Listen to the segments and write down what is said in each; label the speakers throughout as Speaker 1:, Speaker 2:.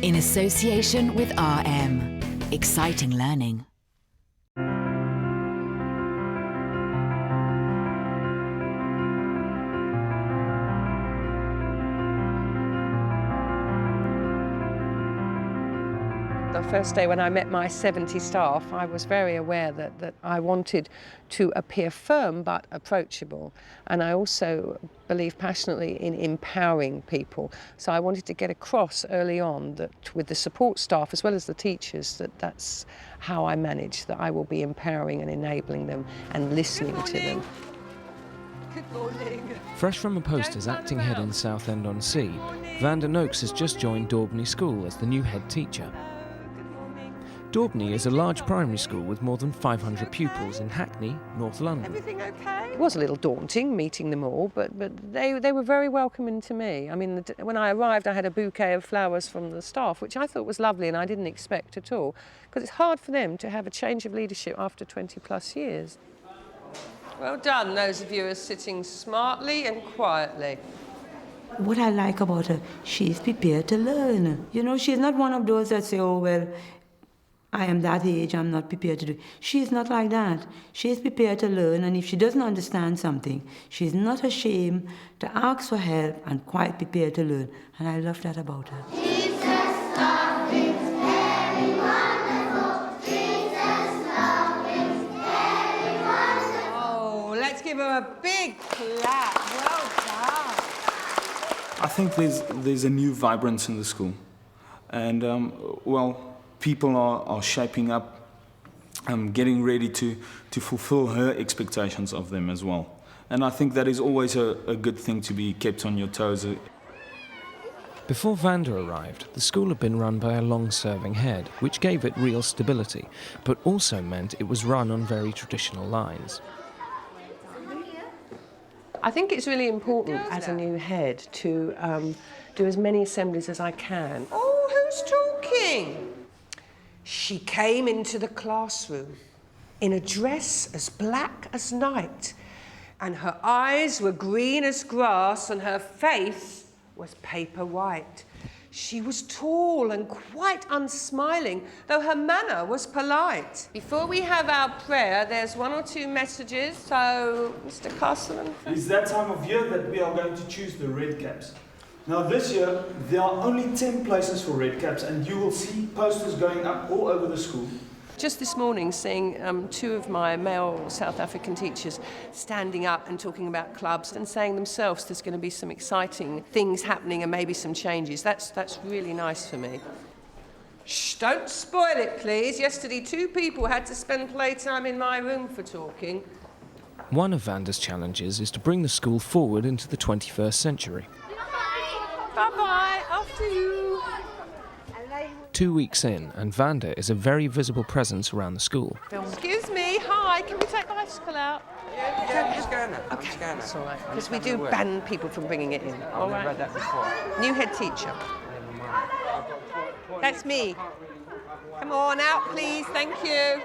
Speaker 1: In association with RM. Exciting learning.
Speaker 2: The first day when I met my 70 staff, I was very aware that I wanted to appear firm but approachable. And I also believe passionately in empowering people. So I wanted to get across early on that with the support staff as well as the teachers, that's how I manage, that I will be empowering and enabling them and listening to them. Good morning.
Speaker 3: Fresh from a post as acting head in Southend-on-Sea, Vanda Noakes has just joined Daubney School as the new head teacher. Daubney is a large primary school with more than 500 pupils in Hackney, North London.
Speaker 2: Everything okay? It was a little daunting meeting them all, but they were very welcoming to me. I mean, when I arrived, I had a bouquet of flowers from the staff, which I thought was lovely and I didn't expect at all, because it's hard for them to have a change of leadership after 20 plus years. Well done, those of you who are sitting smartly and quietly.
Speaker 4: What I like about her, she's prepared to learn. You know, she's not one of those that say, oh, well, I am that age, I'm not prepared to do it. She's not like that. She's prepared to learn, and if she doesn't understand something, she's not ashamed to ask for help and quite prepared to learn. And I love that about her.
Speaker 5: Jesus, love is very wonderful. Jesus, love is very wonderful.
Speaker 2: Oh, let's give her a big clap. Well done.
Speaker 6: I think there's a new vibrance in the school. And, people are shaping up, getting ready to fulfill her expectations of them as well. And I think that is always a good thing, to be kept on your toes.
Speaker 3: Before Vanda arrived, the school had been run by a long-serving head, which gave it real stability, but also meant it was run on very traditional lines.
Speaker 2: I think it's really important as a new head to do as many assemblies as I can. Oh, who's talking? She came into the classroom in a dress as black as night, and her eyes were green as grass, and her face was paper white. She was tall and quite unsmiling, though her manner was polite. Before we have our prayer, there's one or two messages, so Mr. Castleman.
Speaker 6: It's that time of year that we are going to choose the red caps. Now this year, there are only 10 places for red caps, and you will see posters going up all over the school.
Speaker 2: Just this morning, seeing two of my male South African teachers standing up and talking about clubs and saying themselves there's going to be some exciting things happening and maybe some changes. That's really nice for me. Shh, don't spoil it, please. Yesterday, 2 people had to spend playtime in my room for talking.
Speaker 3: One of Vanda's challenges is to bring the school forward into the 21st century.
Speaker 2: Bye-bye, after you.
Speaker 3: 2 weeks in, and Vanda is a very visible presence around the school.
Speaker 2: Excuse me, hi, can we take the bicycle out?
Speaker 7: Yeah, just go now.
Speaker 2: Okay, that's all right, because we do ban people from bringing it in. All right.
Speaker 7: I've read that before.
Speaker 2: New head teacher. That's me. Come on out, please, thank you.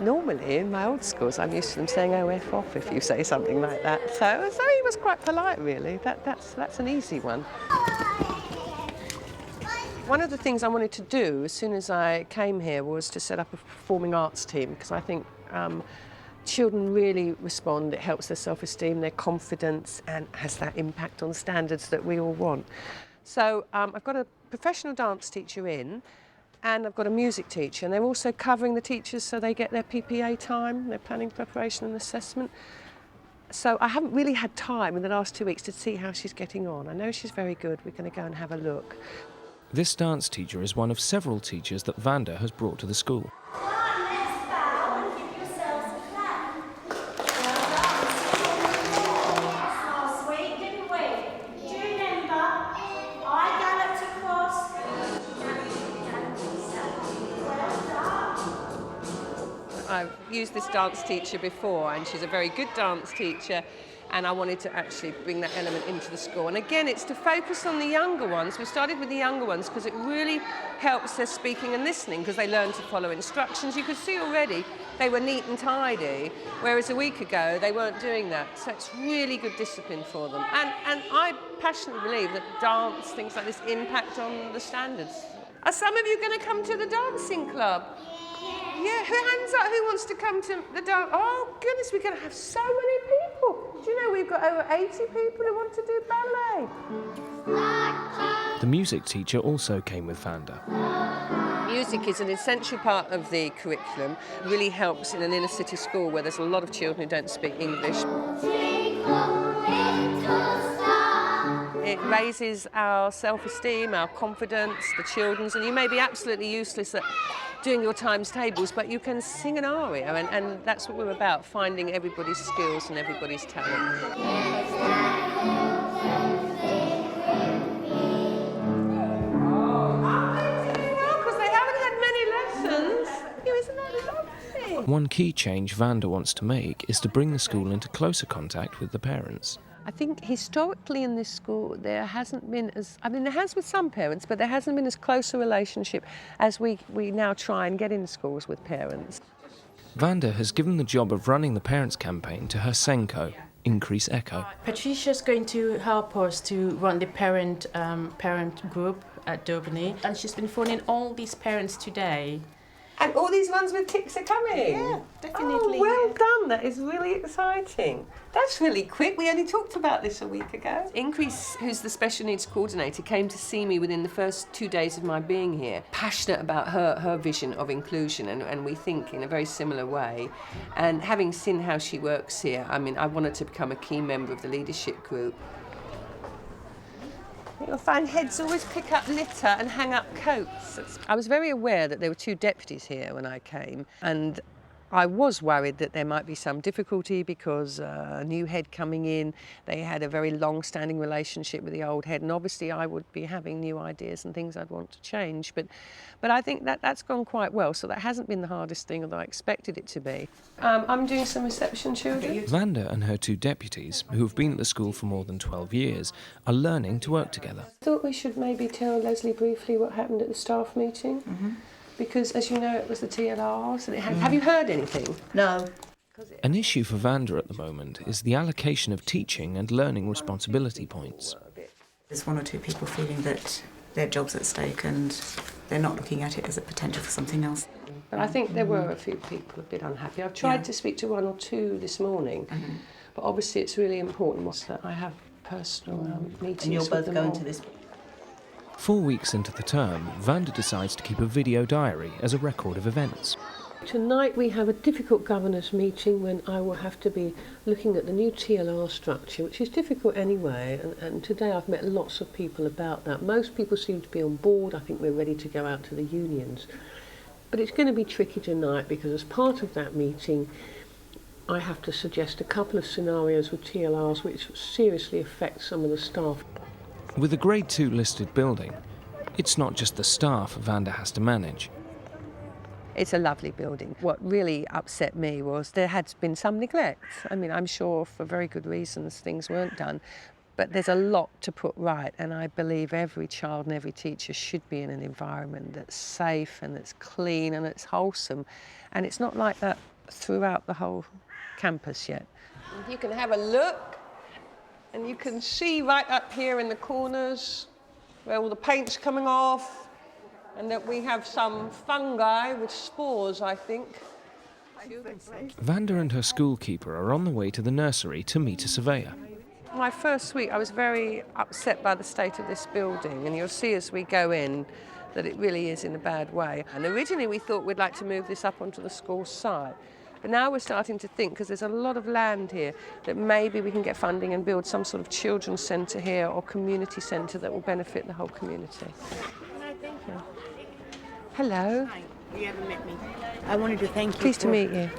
Speaker 2: Normally, in my old schools, I'm used to them saying, oh, F off if you say something like that. So he was quite polite, really. That's an easy one. One of the things I wanted to do as soon as I came here was to set up a performing arts team, because I think children really respond. It helps their self-esteem, their confidence, and has that impact on standards that we all want. So I've got a professional dance teacher in, and I've got a music teacher, and they're also covering the teachers so they get their PPA time, their planning, preparation and assessment. So I haven't really had time in the last 2 weeks to see how she's getting on. I know she's very good. We're going to go and have a look.
Speaker 3: This dance teacher is one of several teachers that Vanda has brought to the school.
Speaker 2: I've used this dance teacher before, and she's a very good dance teacher, And I wanted to actually bring that element into the school. And again, it's to focus on the younger ones. We started with the younger ones because it really helps their speaking and listening, because they learn to follow instructions. You could see already they were neat and tidy, whereas a week ago they weren't doing that. So it's really good discipline for them. And I passionately believe that dance, things like this, impact on the standards. Are some of you going to come to the dancing club? Yeah, hands up, who wants to come to the dance? Oh, goodness, we're going to have so many people. Do you know we've got over 80 people who want to do ballet?
Speaker 3: The music teacher also came with Vanda.
Speaker 2: Music is an essential part of the curriculum. It really helps in an inner city school where there's a lot of children who don't speak English. It raises our self-esteem, our confidence, the children's, and you may be absolutely useless at doing your times tables, but you can sing an aria, and that's what we're about, finding everybody's skills and everybody's talent. Because they haven't had many lessons. Isn't that lovely?
Speaker 3: One key change Vanda wants to make is to bring the school into closer contact with the parents.
Speaker 2: I think historically in this school there hasn't been there has with some parents, but there hasn't been as close a relationship as we now try and get in schools with parents.
Speaker 3: Vanda has given the job of running the parents' campaign to her Senko, Increase Echo.
Speaker 8: Patricia's going to help us to run the parent group at Daubeny, and she's been phoning all these parents today.
Speaker 2: And all these ones with tics are coming?
Speaker 8: Yeah, definitely.
Speaker 2: Oh, well done. That is really exciting. That's really quick. We only talked about this a week ago. Increase, who's the special needs coordinator, came to see me within the first 2 days of my being here, passionate about her vision of inclusion, and we think in a very similar way. And having seen how she works here, I wanted to become a key member of the leadership group. You'll find heads always pick up litter and hang up coats. I was very aware that there were 2 deputies here when I came, and I was worried that there might be some difficulty because a new head coming in, they had a very long-standing relationship with the old head, and obviously I would be having new ideas and things I'd want to change. But I think that's gone quite well, so that hasn't been the hardest thing that I expected it to be. I'm doing some reception children.
Speaker 3: Vanda and her 2 deputies, who have been at the school for more than 12 years, are learning to work together.
Speaker 2: I thought we should maybe tell Leslie briefly what happened at the staff meeting. Mm-hmm. Because, as you know, it was the TLRs. And have you heard anything?
Speaker 4: No.
Speaker 3: An issue for Vanda at the moment is the allocation of teaching and learning responsibility points.
Speaker 9: There's 1 or 2 people feeling that their job's at stake and they're not looking at it as a potential for something else.
Speaker 2: But I think there were a few people a bit unhappy. I've tried to speak to 1 or 2 this morning, but obviously it's really important that I have personal meetings.
Speaker 9: And you're
Speaker 2: with
Speaker 9: both
Speaker 2: them
Speaker 9: going
Speaker 2: all.
Speaker 9: to this?
Speaker 3: 4 weeks into the term, Vanda decides to keep a video diary as a record of events.
Speaker 10: Tonight we have a difficult governors meeting when I will have to be looking at the new TLR structure, which is difficult anyway, and today I've met lots of people about that. Most people seem to be on board. I think we're ready to go out to the unions. But it's going to be tricky tonight because as part of that meeting I have to suggest a couple of scenarios with TLRs which seriously affect some of the staff.
Speaker 3: With a Grade 2 listed building, it's not just the staff Vanda has to manage.
Speaker 2: It's a lovely building. What really upset me was there had been some neglect. I'm sure for very good reasons things weren't done, but there's a lot to put right, and I believe every child and every teacher should be in an environment that's safe and that's clean and that's wholesome, and it's not like that throughout the whole campus yet. You can have a look, and you can see right up here in the corners where all the paint's coming off, and that we have some fungi with spores, I think.
Speaker 3: Vanda and her schoolkeeper are on the way to the nursery to meet a surveyor.
Speaker 2: My first week I was very upset by the state of this building, and you'll see as we go in that it really is in a bad way. And originally we thought we'd like to move this up onto the school site. But now we're starting to think, because there's a lot of land here, that maybe we can get funding and build some sort of children's centre here or community centre that will benefit the whole community.
Speaker 8: Thank you.
Speaker 2: Hello.
Speaker 8: Hi. You haven't met me. I wanted to thank you.
Speaker 2: Pleased to meet you.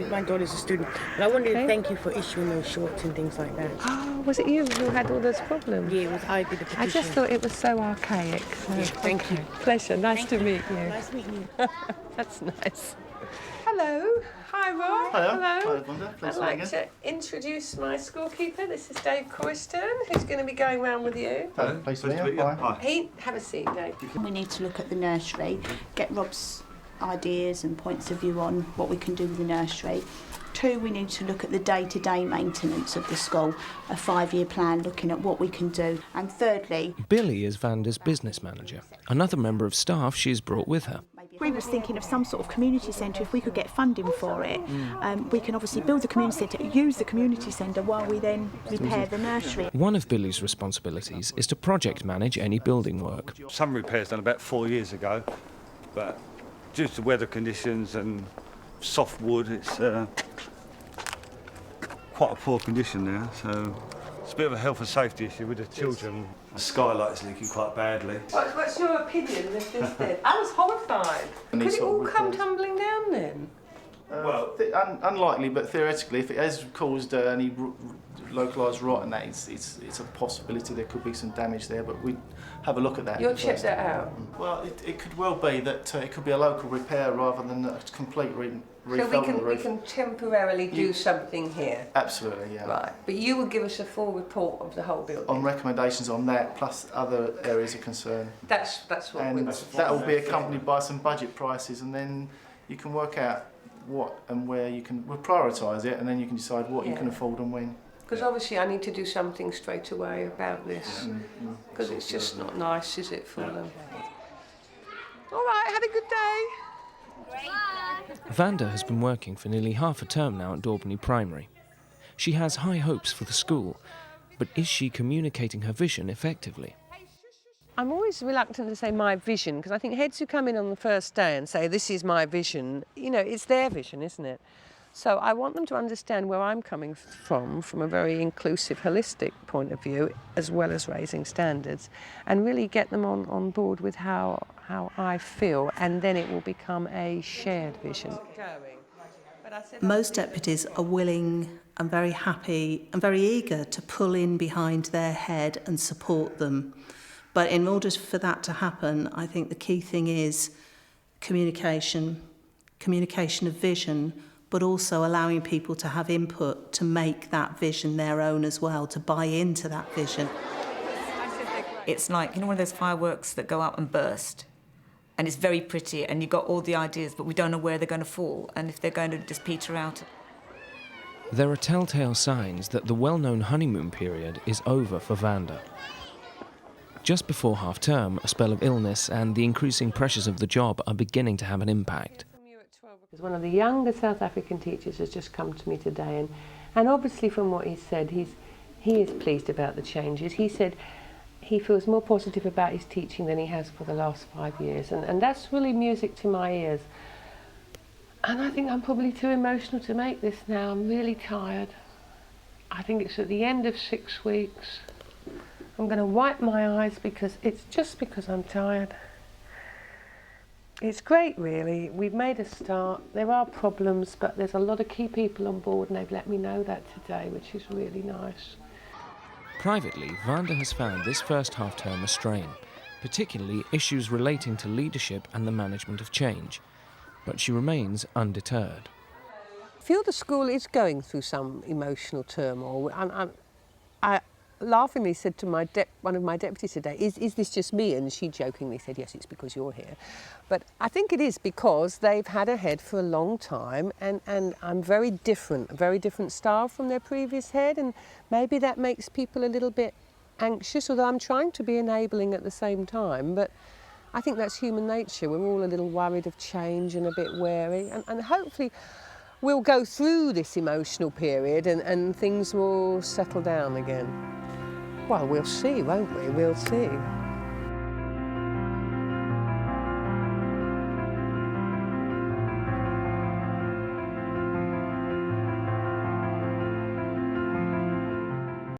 Speaker 8: My daughter's a student, but I wanted to thank you for issuing those shorts and things like that.
Speaker 2: Oh, was it you who had all those problems?
Speaker 8: Yeah, I did the petition.
Speaker 2: I just thought it was so archaic. So
Speaker 8: thank you.
Speaker 2: Pleasure. Nice to meet you.
Speaker 8: Nice meeting you.
Speaker 2: That's nice. Hello. hello. Hi, Rob.
Speaker 11: Hiya.
Speaker 2: Hello.
Speaker 11: Hi, Wanda. Pleased
Speaker 2: I'd
Speaker 11: to
Speaker 2: like
Speaker 11: meet
Speaker 2: to introduce my schoolkeeper. This is Dave Coyston, who's going to be going round with you.
Speaker 11: Hello. Pleased to meet you. Hi.
Speaker 2: Have a seat, Dave.
Speaker 12: We need to look at the nursery, get Rob's ideas and points of view on what we can do with the nursery. 2, we need to look at the day-to-day maintenance of the school, a 5-year plan looking at what we can do. And thirdly...
Speaker 3: Billy is Vanda's business manager, another member of staff she's brought with her.
Speaker 12: We was thinking of some sort of community centre, if we could get funding for it. We can obviously build the community centre, use the community centre while we then repair the nursery.
Speaker 3: One of Billy's responsibilities is to project manage any building work.
Speaker 13: Some repairs done about 4 years ago, but due to weather conditions and soft wood, it's quite a poor condition now, so it's a bit of a health and safety issue with the children. The skylight's leaking quite badly.
Speaker 2: What's your opinion of this then? I was horrified. Could it all come tumbling down then?
Speaker 11: Well, unlikely, but theoretically, if it has caused any localised rot and that, it's a possibility there could be some damage there, but we have a look at that.
Speaker 2: You'll check that out?
Speaker 11: Well, it could well be that it could be a local repair rather than a complete refill of the roof.
Speaker 2: We can temporarily do something here?
Speaker 11: Absolutely, yeah.
Speaker 2: Right, but you will give us a full report of the whole building?
Speaker 11: On recommendations on that, plus other areas of concern.
Speaker 2: That's what
Speaker 11: and that will be accompanied by some budget prices, and then you can work out what and where you can... We'll prioritise it, and then you can decide what you can afford and when.
Speaker 2: Because obviously I need to do something straight away about this, because it's just not nice, is it, for them? All right, have a good day.
Speaker 3: Vanda has been working for nearly half a term now at Daubney Primary. She has high hopes for the school, but is she communicating her vision effectively?
Speaker 2: I'm always reluctant to say my vision, because I think heads who come in on the first day and say, this is my vision, you know, it's their vision, isn't it? So I want them to understand where I'm coming from a very inclusive, holistic point of view, as well as raising standards, and really get them on board with how I feel, and then it will become a shared vision.
Speaker 14: Most deputies are willing and very happy and very eager to pull in behind their head and support them. But in order for that to happen, I think the key thing is communication of vision, but also allowing people to have input to make that vision their own as well, to buy into that vision.
Speaker 9: It's like, you know, one of those fireworks that go out and burst, and it's very pretty, and you've got all the ideas, but we don't know where they're going to fall, and if they're going to just peter out.
Speaker 3: There are telltale signs that the well-known honeymoon period is over for Vanda. Just before half-term, a spell of illness and the increasing pressures of the job are beginning to have an impact.
Speaker 10: One of the younger South African teachers has just come to me today, and obviously from what he said, he is pleased about the changes. He said he feels more positive about his teaching than he has for the last 5 years, and that's really music to my ears. And I think I'm probably too emotional to make this now. I'm really tired. I think it's at the end of 6 weeks. I'm going to wipe my eyes because I'm tired. It's great, really. We've made a start. There are problems, but there's a lot of key people on board, and they've let me know that today, which is really nice.
Speaker 3: Privately, Vanda has found this first half-term a strain, particularly issues relating to leadership and the management of change. But she remains undeterred.
Speaker 2: I feel the school is going through some emotional turmoil. I laughingly said to one of my deputies today, is this just me? And she jokingly said, yes, it's because you're here. But I think it is because they've had a head for a long time, and I'm very different style from their previous head, and maybe that makes people a little bit anxious, although I'm trying to be enabling at the same time. But I think that's human nature. We're all a little worried of change and a bit wary, and hopefully we'll go through this emotional period and things will settle down again. Well, we'll see, won't we? We'll see.